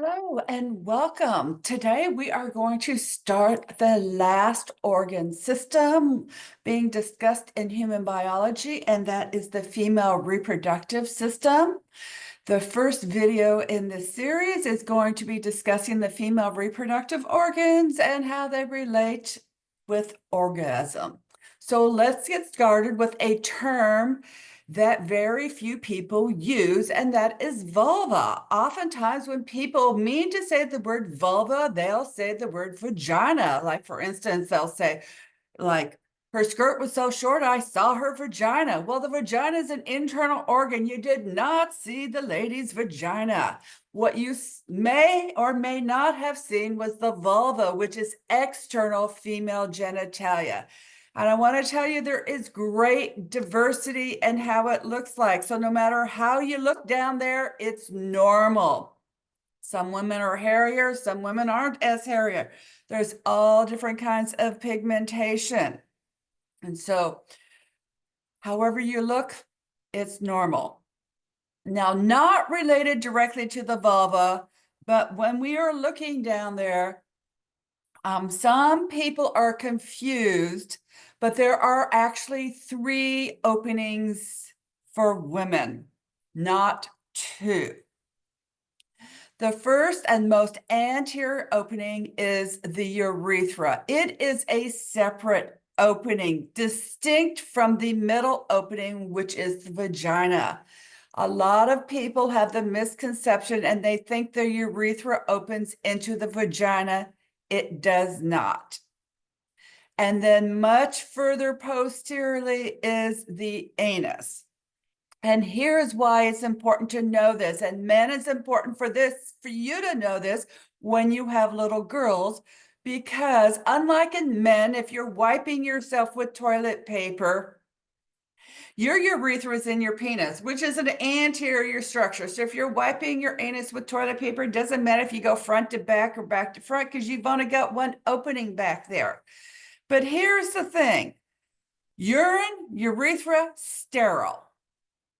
Hello and welcome. Today we are going to start the last organ system being discussed in human biology, and that is the female reproductive system. The first video in this series is going to be discussing the female reproductive organs and how they relate with orgasm. So let's get started with a term that very few people use, and that is vulva. Oftentimes when people mean to say the word vulva, they'll say the word vagina. Like, for instance, they'll say, like, her skirt was so short, I saw her vagina. Well, the vagina is an internal organ. You did not see the lady's vagina. What you may or may not have seen was the vulva, which is external female genitalia. And I want to tell you, there is great diversity in how it looks like. So no matter how you look down there, it's normal. Some women are hairier, some women aren't as hairier. There's all different kinds of pigmentation. And so, however you look, it's normal. Now, not related directly to the vulva, but when we are looking down there, some people are confused, but there are actually 3 openings for women, not 2. The first and most anterior opening is the urethra. It is a separate opening, distinct from the middle opening, which is the vagina. A lot of people have the misconception and they think the urethra opens into the vagina. It does not. And then much further posteriorly is the anus. And here's why it's important to know this. And men, it's important for you to know this when you have little girls, because unlike in men, if you're wiping yourself with toilet paper, your urethra is in your penis, which is an anterior structure. So if you're wiping your anus with toilet paper, it doesn't matter if you go front to back or back to front, because you've only got one opening back there. But here's the thing: urine, urethra, sterile.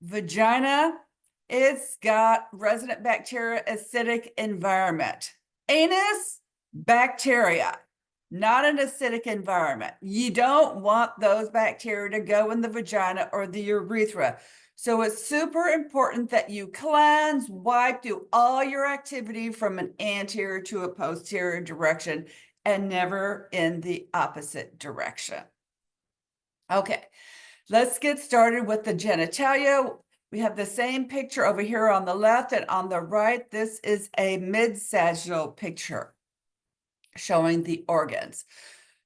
Vagina, it's got resident bacteria, acidic environment. Anus, bacteria, not an acidic environment. You don't want those bacteria to go in the vagina or the urethra. So it's super important that you cleanse, wipe, do all your activity from an anterior to a posterior direction, and never in the opposite direction. Okay, let's get started with the genitalia. We have the same picture over here on the left, and on the right, this is a mid-sagittal picture showing the organs.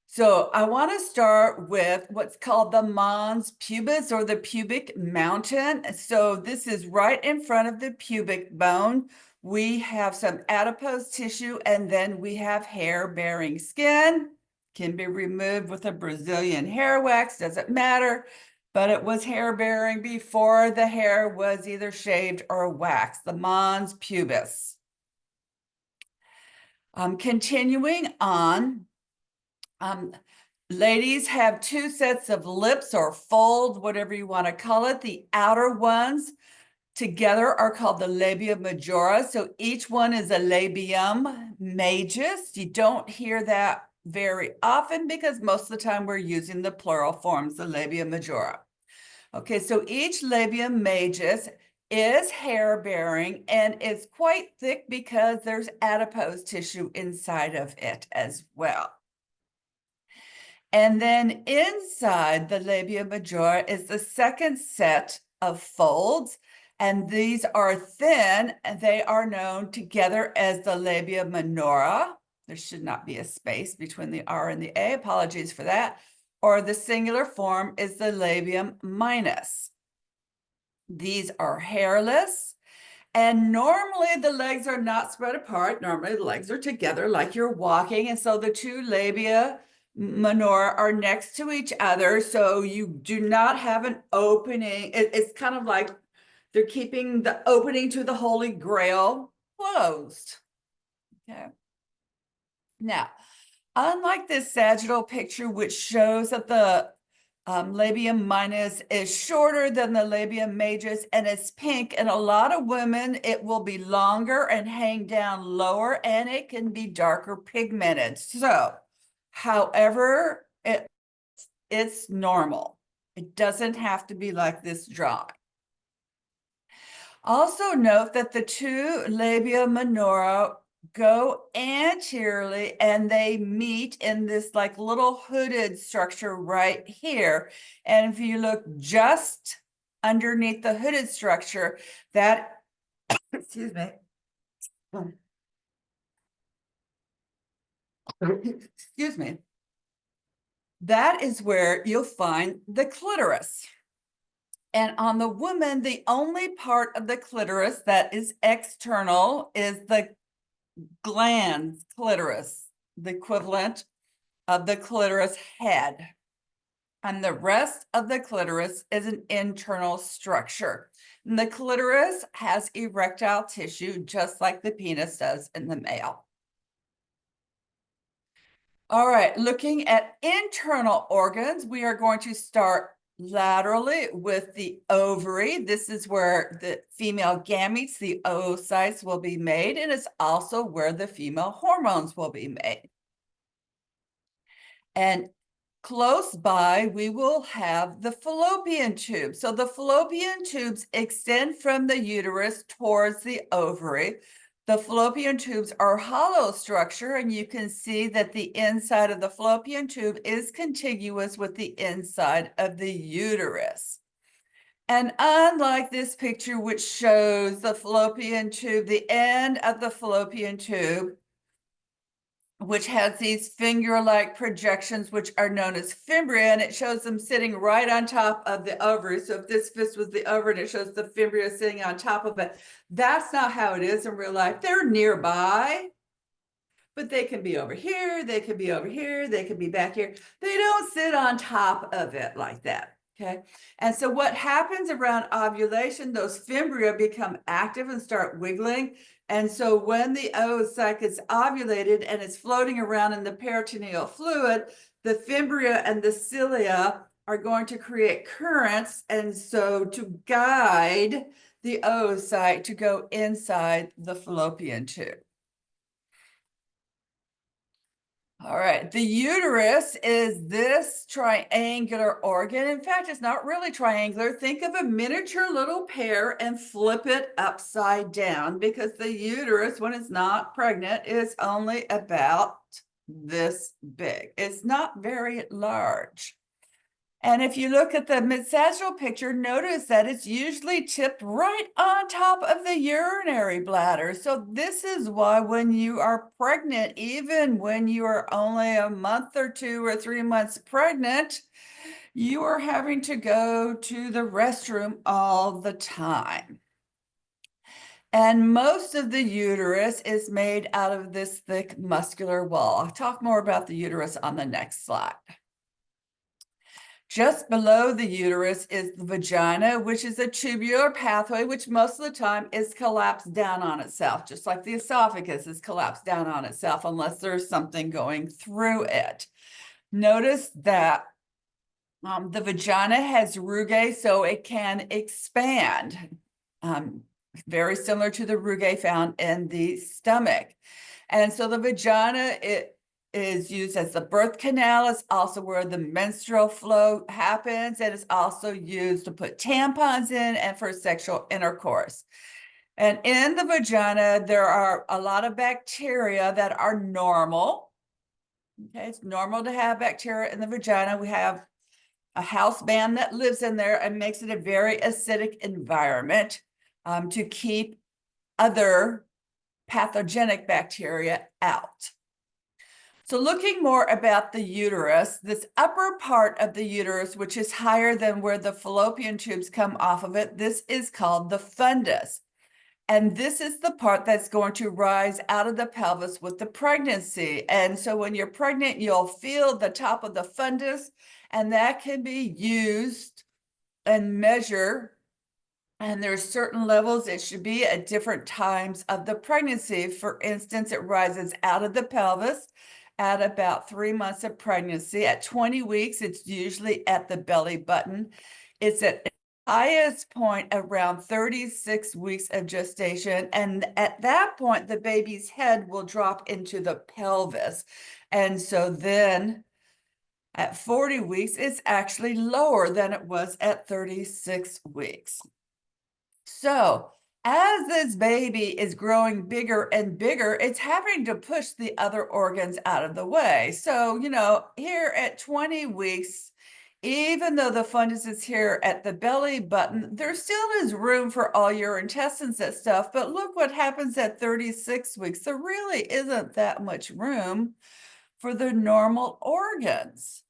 So I want to start with what's called the mons pubis, or the pubic mountain. So this is right in front of the pubic bone. We have some adipose tissue, and then we have hair-bearing skin. Can be removed with a Brazilian hair wax, doesn't matter. But it was hair-bearing before the hair was either shaved or waxed, the mons pubis. Continuing on, ladies have 2 sets of lips or folds, whatever you want to call it. The outer ones together are called the labia majora. So each one is a labium majus. You don't hear that very often because most of the time we're using the plural forms, the labia majora. Okay, so each labium majus is hair-bearing, and it's quite thick because there's adipose tissue inside of it as well. And then inside the labia majora is the second set of folds, and these are thin, and they are known together as the labia minora. There should not be a space between the R and the A. Apologies for that. Or the singular form is the labium minus. These are hairless, and normally the legs are not spread apart. Normally the legs are together like you're walking, and so the 2 labia minora are next to each other, so you do not have an opening. It's kind of like they're keeping the opening to the Holy Grail closed. Okay. Now, unlike this sagittal picture, which shows that the Labia minus is shorter than the labia majus and it's pink. And a lot of women, it will be longer and hang down lower, and it can be darker pigmented. So, however, it's normal. It doesn't have to be like this drawing. Also note that the two labia minora go anteriorly and they meet in this like little hooded structure right here. And if you look just underneath the hooded structure, that, excuse me, excuse me, that is where you'll find the clitoris. And on the woman, the only part of the clitoris that is external is the glans clitoris, the equivalent of the clitoris head. And the rest of the clitoris is an internal structure. And the clitoris has erectile tissue, just like the penis does in the male. All right, looking at internal organs, we are going to start laterally with the ovary. This is where the female gametes, the oocytes, will be made, and it's also where the female hormones will be made. And close by, we will have the fallopian tubes. So the fallopian tubes extend from the uterus towards the ovary. The fallopian tubes are hollow structure, and you can see that the inside of the fallopian tube is contiguous with the inside of the uterus. And unlike this picture, which shows the fallopian tube, the end of the fallopian tube, which has these finger-like projections, which are known as fimbria, and it shows them sitting right on top of the ovary. So if this was the ovary and it shows the fimbria sitting on top of it, that's not how it is in real life. They're nearby, but they can be over here, they can be over here, they can be back here. They don't sit on top of it like that, okay? And so what happens around ovulation, those fimbria become active and start wiggling. And so when the oocyte is ovulated and it's floating around in the peritoneal fluid, the fimbria and the cilia are going to create currents, and so to guide the oocyte to go inside the fallopian tube. All right, the uterus is this triangular organ. In fact, it's not really triangular. Think of a miniature little pear and flip it upside down, because the uterus, when it's not pregnant, is only about this big. It's not very large. And if you look at the mid-sagittal picture, notice that it's usually tipped right on top of the urinary bladder. So this is why when you are pregnant, even when you are only a month or 2 or 3 months pregnant, you are having to go to the restroom all the time. And most of the uterus is made out of this thick muscular wall. I'll talk more about the uterus on the next slide. Just below the uterus is the vagina, which is a tubular pathway, which most of the time is collapsed down on itself, just like the esophagus is collapsed down on itself, unless there's something going through it. Notice that the vagina has rugae, so it can expand, very similar to the rugae found in the stomach. And so the vagina, it is used as the birth canal. It's also where the menstrual flow happens. And it's also used to put tampons in and for sexual intercourse. And in the vagina, there are a lot of bacteria that are normal. Okay, it's normal to have bacteria in the vagina. We have a house band that lives in there and makes it a very acidic environment to keep other pathogenic bacteria out. So looking more about the uterus, this upper part of the uterus, which is higher than where the fallopian tubes come off of it, this is called the fundus. And this is the part that's going to rise out of the pelvis with the pregnancy. And so when you're pregnant, you'll feel the top of the fundus, and that can be used and measure. And there's certain levels it should be at different times of the pregnancy. For instance, it rises out of the pelvis at about 3 months of pregnancy. At 20 weeks, it's usually at the belly button. It's at highest point around 36 weeks of gestation. And at that point, the baby's head will drop into the pelvis. And so then at 40 weeks, it's actually lower than it was at 36 weeks. So as this baby is growing bigger and bigger, it's having to push the other organs out of the way. So, here at 20 weeks, even though the fundus is here at the belly button, there still is room for all your intestines and stuff. But look what happens at 36 weeks. There really isn't that much room for the normal organs.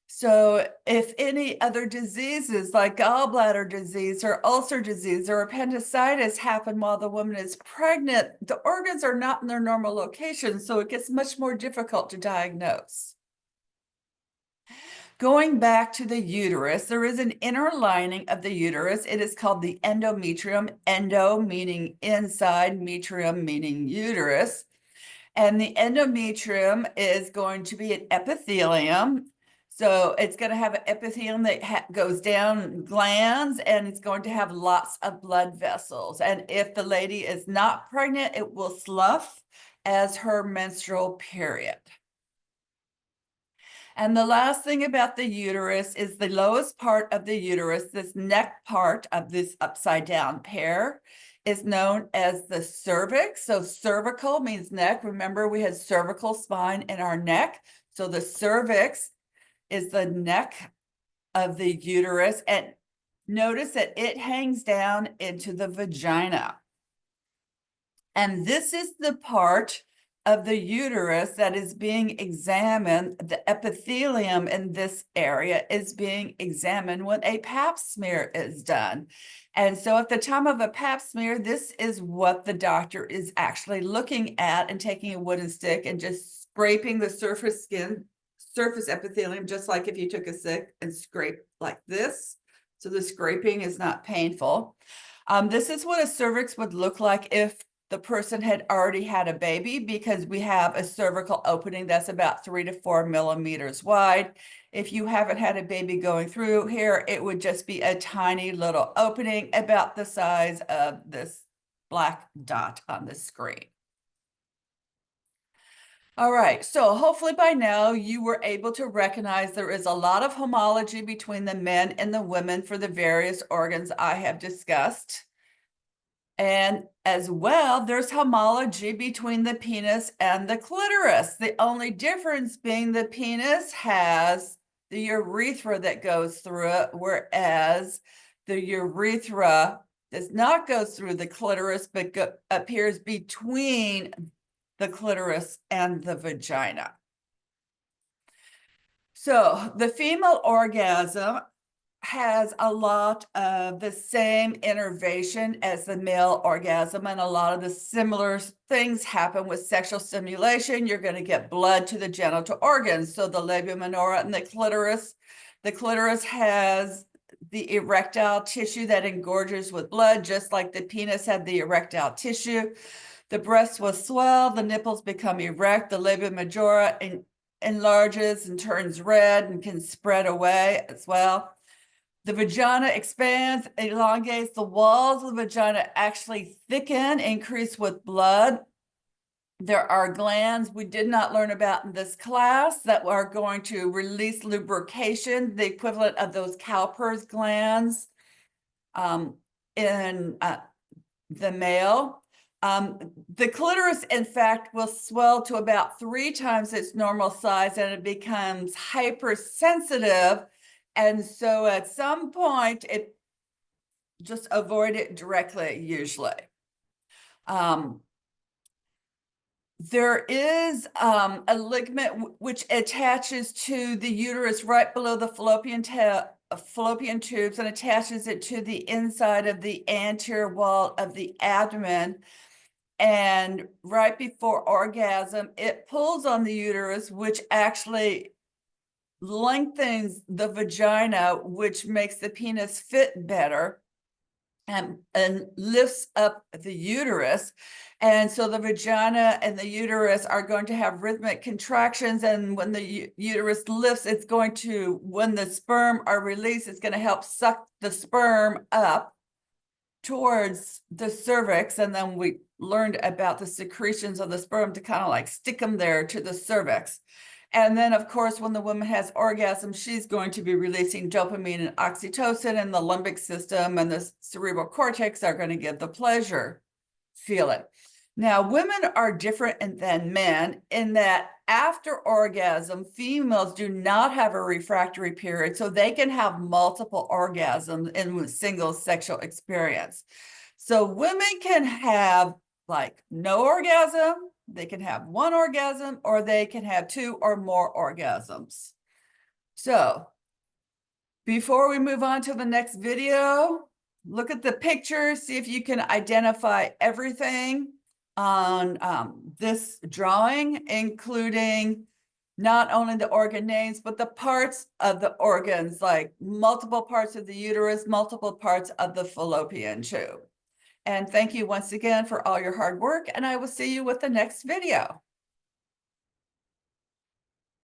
So if any other diseases like gallbladder disease or ulcer disease or appendicitis happen while the woman is pregnant, the organs are not in their normal location, so it gets much more difficult to diagnose. Going back to the uterus, there is an inner lining of the uterus. It is called the endometrium, endo meaning inside, metrium meaning uterus. And the endometrium is going to be an epithelium. So it's going to have an epithelium that goes down glands, and it's going to have lots of blood vessels. And if the lady is not pregnant, it will slough as her menstrual period. And the last thing about the uterus is the lowest part of the uterus, this neck part of this upside down pair, is known as the cervix. So cervical means neck. Remember, we had cervical spine in our neck. So the cervix is the neck of the uterus. And notice that it hangs down into the vagina. And this is the part of the uterus that is being examined. The epithelium in this area is being examined when a pap smear is done. And so at the time of a pap smear, this is what the doctor is actually looking at, and taking a wooden stick and just scraping the surface epithelium, just like if you took a stick and scrape like this. So the scraping is not painful. This is what a cervix would look like if the person had already had a baby, because we have a cervical opening that's about 3 to 4 millimeters wide. If you haven't had a baby going through here, it would just be a tiny little opening about the size of this black dot on the screen. All right, so hopefully by now you were able to recognize there is a lot of homology between the men and the women for the various organs I have discussed. And as well, there's homology between the penis and the clitoris. The only difference being the penis has the urethra that goes through it, whereas the urethra does not go through the clitoris, but appears between the clitoris and the vagina. So the female orgasm has a lot of the same innervation as the male orgasm, and a lot of the similar things happen with sexual stimulation. You're going to get blood to the genital organs. So the labia minora and the clitoris has the erectile tissue that engorges with blood, just like the penis had the erectile tissue. The breast will swell, the nipples become erect, the labia majora enlarges and turns red and can spread away as well. The vagina expands, elongates. The walls of the vagina actually thicken, increase with blood. There are glands we did not learn about in this class that are going to release lubrication, the equivalent of those Cowper's glands in the male. The clitoris, in fact, will swell to about 3 times its normal size, and it becomes hypersensitive. And so at some point, it just avoid it directly, usually. There is a ligament which attaches to the uterus right below the fallopian tubes, and attaches it to the inside of the anterior wall of the abdomen. And right before orgasm, it pulls on the uterus, which actually lengthens the vagina, which makes the penis fit better. and lifts up the uterus. And so the vagina and the uterus are going to have rhythmic contractions. And when the uterus lifts, it's going to, when the sperm are released, it's going to help suck the sperm up towards the cervix. And then we learned about the secretions of the sperm to kind of like stick them there to the cervix. And then, of course, when the woman has orgasm, she's going to be releasing dopamine and oxytocin, and the limbic system and the cerebral cortex are going to get the pleasure feeling. Now, women are different than men in that after orgasm, females do not have a refractory period, so they can have multiple orgasms in a single sexual experience. So women can have like no orgasm, they can have one orgasm, or they can have two or more orgasms. So before we move on to the next video, look at the picture, see if you can identify everything on this drawing, including not only the organ names, but the parts of the organs, like multiple parts of the uterus, multiple parts of the fallopian tube. And thank you once again for all your hard work, and I will see you with the next video.